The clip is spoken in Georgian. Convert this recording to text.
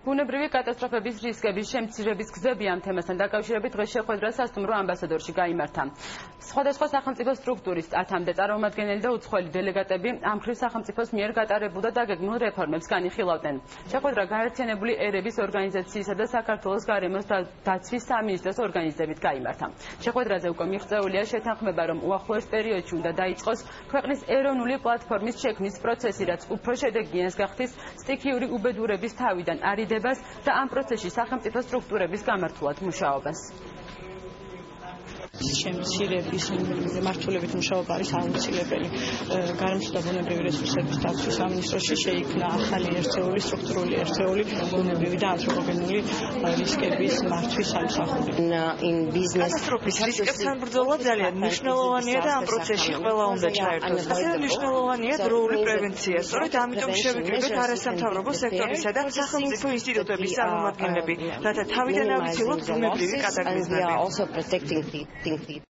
ბუნებრივი კატასტროფების რისკების შემცირების გზები ამ თემასთან დაკავშირებით დღეს შეხვედრა სასტუმრო ამბასადორში გაიმართა. სხვადასხვა სახელმწიფო სტრუქტურის 10-მდე წარმომადგენელი და უცხოელი დელეგატები ამ მხრივ სახელმწიფოს მიერ გატარებულ და დაგეგმილ რეფორმებს განიხილავდნენ. შეხვედრა გაერთიანებული ერების ორგანიზაციისა და საქართველოს გარემოს დაცვის სამინისტროს ორგანიზებით გაიმართა. შეხვედრაზე უკვე მიღწეულია შეთანხმება, რომ უახლოეს პერიოდში უნდა დაიწყოს ქვეყნის ეროვნული პლატფორმის შექმნის პროცესი, რაც უფრო შედეგიანს გახდის სტიქიური უბედურების თავიდან არიდებას და ამ პროცესში სახელმწიფო სტრუქტურების გამართულად მუშაობას. შემცირების მართულებით მუშაობა არის აუცილებელი. გარემოს და ბუნებრივი რესურსების დაცვის სამინისტროში შეიქმნა ახალი ერთეული სტრუქტურული ერთეული ბუნებრივი და ანთროპოგენური რისკების მართვის სამსახური. კატასტროფის რისკებთან ბრძოლა ძალიან მნიშვნელოვანია და ამ პროცესში ყველა უნდა ჩაერთოს. ასევე მნიშვნელოვანია დროული პრევენცია. სწორედ ამიტომ შევიკრიბეთ არასამთავრობო სექტორისა და სახელმწიფო ინსტიტუტების წარმომადგენლები, რათა თავიდან ავიცილოთ ბუნებრივი კატაკლიზმები.